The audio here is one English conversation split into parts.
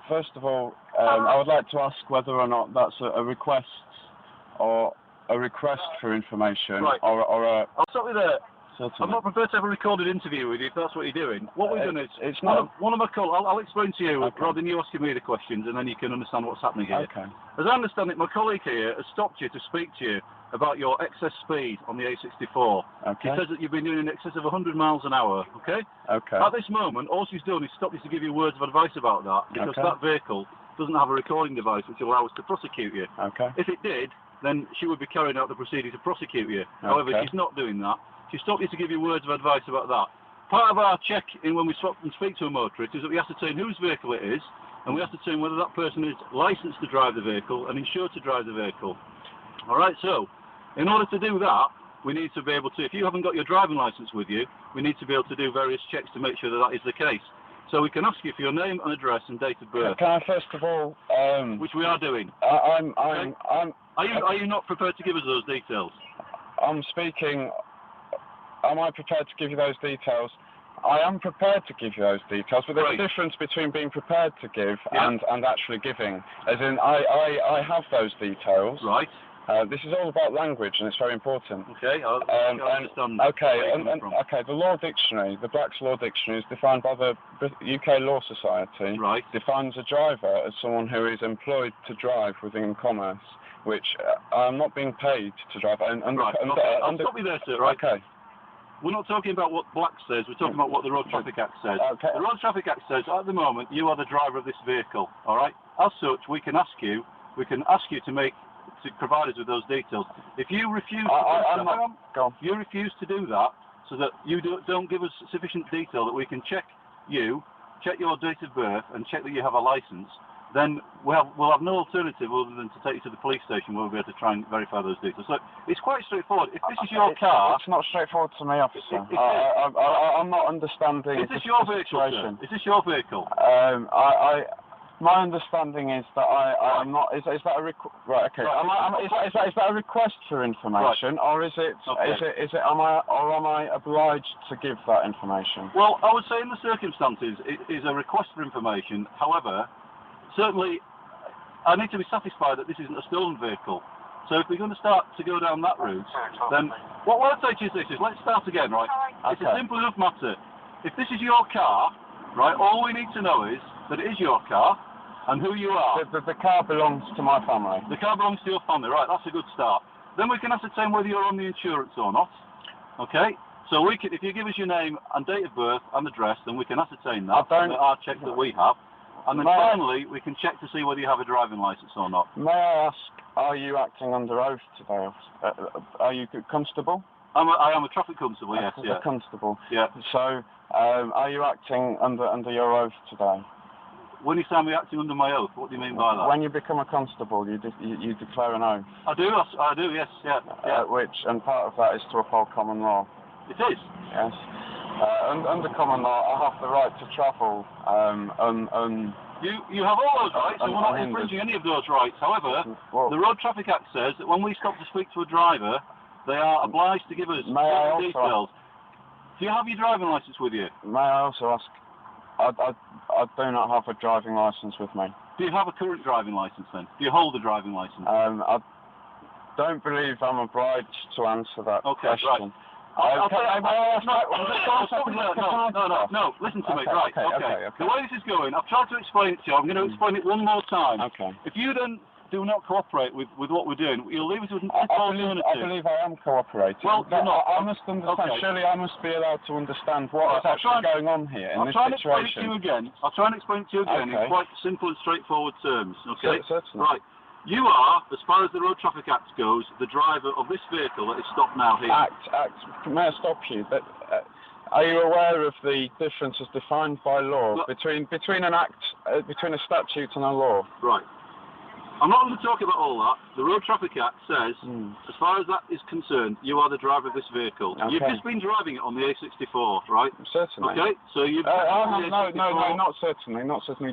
First of all, I would like to ask whether or not that's a request or a request for information, right. or a... I'll stop you there. Certainly. I'm not prepared to have a recorded interview with you if that's what you're doing. What we're doing is, it's not... one of my colleagues, I'll explain to you, Okay. rather than you asking me the questions, and then you can understand what's happening here. Okay. As I understand it, my colleague here has stopped you to speak to you about your excess speed on the A64. Okay. He says that you've been doing in excess of 100 miles an hour, okay? Okay. At this moment, all she's done is stopped you to give you words of advice about that, because Okay. that vehicle doesn't have a recording device which allows us to prosecute you. Okay. If it did, then she would be carrying out the proceeding to prosecute you. Okay. However, she's not doing that. She stopped you to give you words of advice about that. Part of our check in when we swap and speak to a motorist is that we ascertain whose vehicle it is, and we ascertain whether that person is licensed to drive the vehicle and insured to drive the vehicle. Alright, so, in order to do that, we need to be able to, if you haven't got your driving licence with you, we need to be able to do various checks to make sure that that is the case. So we can ask you for your name and address and date of birth. Can I first of all... which we are doing. Are you not prepared to give us those details? I'm speaking... Am I prepared to give you those details? I am prepared to give you those details, but there's Right. a difference between being prepared to give Yeah. and actually giving. As in, I have those details. Right. This is all about language, and it's very important. Okay. I understand. Okay, okay. The Law Dictionary, the Black's Law Dictionary, is defined by the UK Law Society. Right. Defines a driver as someone who is employed to drive within commerce, which I'm not being paid to drive. Right. Okay. I'll stop you there, sir. Right. Okay. We're not talking about what Black says. We're talking about what the Road Traffic Act says. Okay. The Road Traffic Act says at the moment you are the driver of this vehicle. All right. As such, we can ask you to provide us with those details. If you refuse, you refuse to do that, so that you don't give us sufficient detail that we can check your date of birth and check that you have a license, then we'll have no alternative other than to take you to the police station where we'll be able to try and verify those details. So it's quite straightforward. If this is your car... It's not straightforward to me, officer. I'm not understanding. Is this your vehicle, sir? Is this your vehicle? My understanding is that I'm not. Is that a right? Okay. Is that a request for information, right, or is it? Okay. Is it? Am I obliged to give that information? Well, I would say in the circumstances, it is a request for information. However, certainly, I need to be satisfied that this isn't a stolen vehicle. So if we're going to start to go down that route, then what I'd say to you is, let's start again, right? Okay. It's a simple enough matter. If this is your car, right, all we need to know is that it is your car and who you are. The car belongs to my family. The car belongs to your family, right? That's a good start. Then we can ascertain whether you're on the insurance or not. Okay? So we can, if you give us your name and date of birth and address, then we can ascertain that from our check that we have. And then finally, we can check to see whether you have a driving licence or not. May I ask, are you acting under oath today? Are you constable? I am a traffic constable, yes. A constable. Yeah. So, are you acting under your oath today? When you say I'm acting under my oath, what do you mean by that? When you become a constable, you declare an oath. I do, yes, yeah. And part of that is to uphold common law. It is? Yes. Under common law, I have the right to travel. You have all those rights, and we're not infringing any of those rights. However, the Road Traffic Act says that when we stop to speak to a driver, they are obliged to give us details. Do you have your driving licence with you? May I also ask, I do not have a driving licence with me. Do you have a current driving licence then? Do you hold a driving licence? I don't believe I'm obliged to answer that question. Right. No, listen to me. Right, okay. The way this is going, I've tried to explain it to you. I'm going to explain it one more time. Okay. If you then do not cooperate with what we're doing, you'll leave us with an alternative. I believe I am cooperating. Well, you're not. I must understand. Okay. Surely I must be allowed to understand what is actually going on here in this situation. I'll try and explain it to you again in quite simple and straightforward terms. Okay? Certainly. Right. You are, as far as the Road Traffic Act goes, the driver of this vehicle that is stopped now here. May I stop you? Are you aware of the differences defined by law between an act, between a statute and a law? Right. I'm not going to talk about all that. The Road Traffic Act says, as far as that is concerned, you are the driver of this vehicle. Okay. You've just been driving it on the A64, right? Certainly. Okay, so you've... no, not certainly.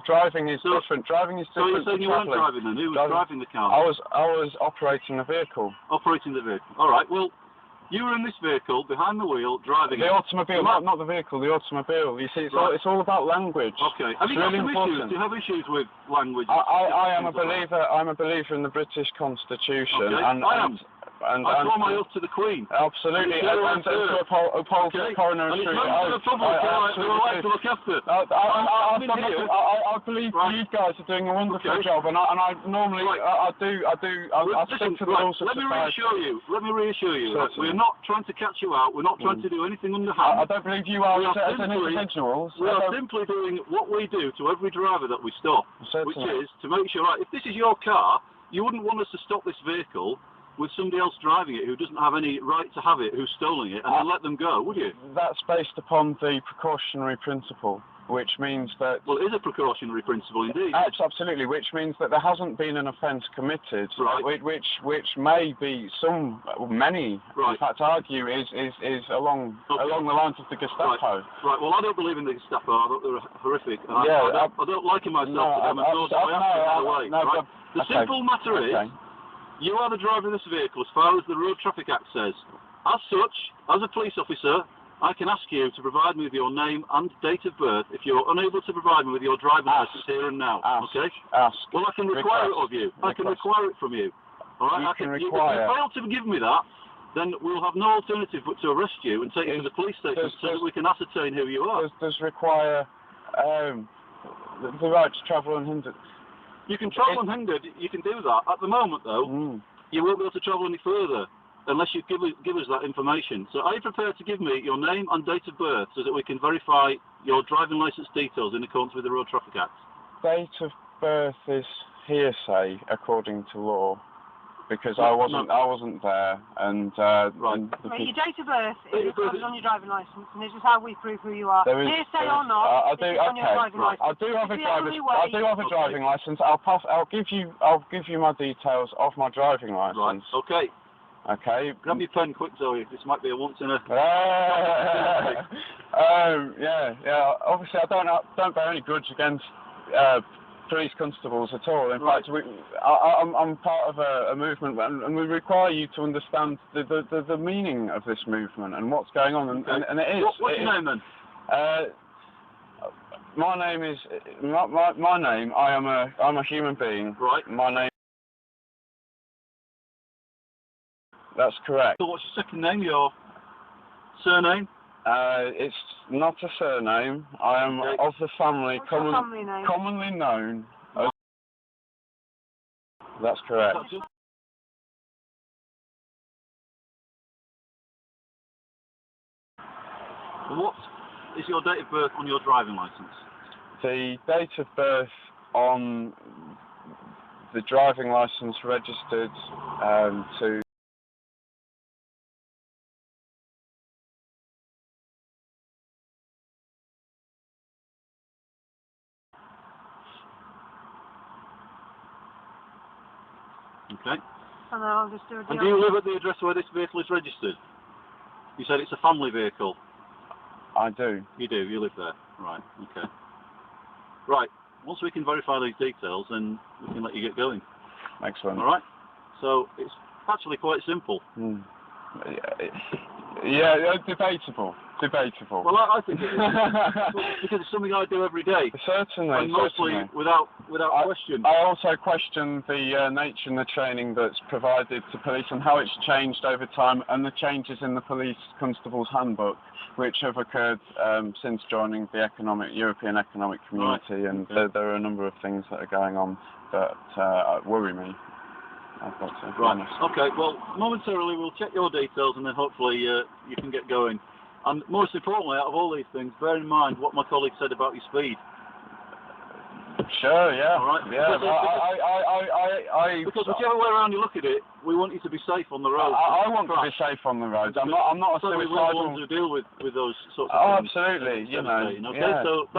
Driving is different. Driving is different. So you're saying you weren't driving then? Who was driving the car? I was operating the vehicle. Operating the vehicle. All right, well... You were in this vehicle, behind the wheel, driving the automobile, not the vehicle, the automobile. You see, it's all about language. Okay. Have you got some issues? Do you have issues with language? I'm a believer in the British Constitution. Okay. I am. I swore my oath to the Queen. Absolutely. And to uphold coronary duty. I look after. I believe you guys are doing a wonderful job, and I normally I stick to the rules of society. Let me reassure you. We're not trying to catch you out. We're not trying to do anything underhand. I don't believe you are as an individual. We are simply doing what we do to every driver that we stop, which is to make sure. Right, if this is your car, you wouldn't want us to stop this vehicle with somebody else driving it who doesn't have any right to have it, who's stolen it, and then let them go, would you? That's based upon the precautionary principle, which means that... Well, it is a precautionary principle indeed. Absolutely, which means that there hasn't been an offence committed, which may be many, in fact, argue is along the lines of the Gestapo. Right, well, I don't believe in the Gestapo. I thought they were horrific. I don't like it myself, but the simple matter is, you are the driver of this vehicle as far as the Road Traffic Act says. As such, as a police officer, I can ask you to provide me with your name and date of birth if you're unable to provide me with your driving license here and now. Okay? Well, I can require it of you. I can require it from you. All right? If you fail to give me that, then we'll have no alternative but to arrest you and take you to the police station so that we can ascertain who you are. Does require the right to travel unhindered? You can travel unhindered. You can do that. At the moment, though, you won't be able to travel any further unless you give us that information. So are you prepared to give me your name and date of birth so that we can verify your driving licence details in accordance with the Road Traffic Act? Date of birth is hearsay according to law, because I wasn't there, and your date of birth is covered on your driving licence, and this is how we prove who you are. Hearsay or not, on your driving licence. I do have a driving licence. I'll give you my details of my driving licence. Right. Okay. Okay. Grab your pen quick, Zoe. This might be a once in a... yeah. Obviously, I don't bear any grudge against police constables at all. In fact, I'm part of a movement, and we require you to understand the meaning of this movement and what's going on. And it is. What's your name then? My name is my name. I'm a human being. Right. My name. That's correct. So what's your second name? Your surname? It's not a surname. I am of the family commonly known as... That's correct. What is your date of birth on your driving licence? The date of birth on the driving licence registered to... Okay. And I'll just do a deal. And do you live at the address where this vehicle is registered? You said it's a family vehicle. I do. You do, you live there. Right, okay. Right, once we can verify these details, then we can let you get going. Excellent. Alright? So, it's actually quite simple. Yeah, debatable. Well, I think it is. Because it's something I do every day. Certainly. And mostly without question. I also question the nature and the training that's provided to police and how it's changed over time, and the changes in the police constable's handbook, which have occurred since joining the European Economic Community, and there are a number of things that are going on that worry me. I've got to be honest. Okay, well, momentarily we'll check your details and then hopefully you can get going. And most importantly, out of all these things, bear in mind what my colleague said about your speed. Sure, yeah. All right. Yeah, because whichever way around you look at it, we want you to be safe on the road. I want to be safe on the road. I'm not a suicidal... we're the ones who deal with those sorts of things. Oh, absolutely, you know. Okay, so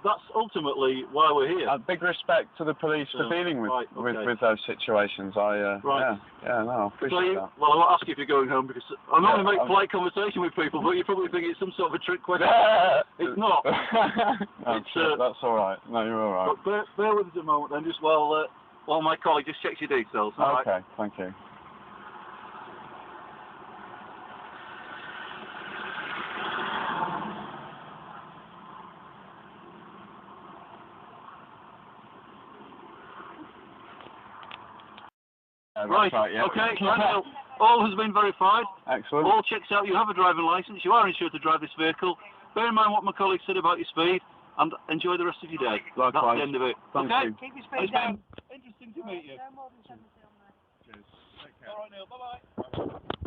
that's ultimately why we're here. Big respect to the police for dealing with those situations. I appreciate that. Well, I won't ask you if you're going home, because I'm not going to make polite conversation with people, but you probably think it's some sort of a trick question. It's not. That's all right. No, you're all right. But bear with us a moment then, just while my colleague just checks your details. Okay, right? Thank you. Right, yeah. Okay, so all has been verified. Excellent. All checks out, you have a driving licence, you are insured to drive this vehicle. Bear in mind what my colleague said about your speed, and enjoy the rest of your day. Likewise. That's the end of it. Thank you. Keep your speed down. Interesting to meet you. No more than 70 on there. Cheers. Take care. Alright, Neil, bye-bye.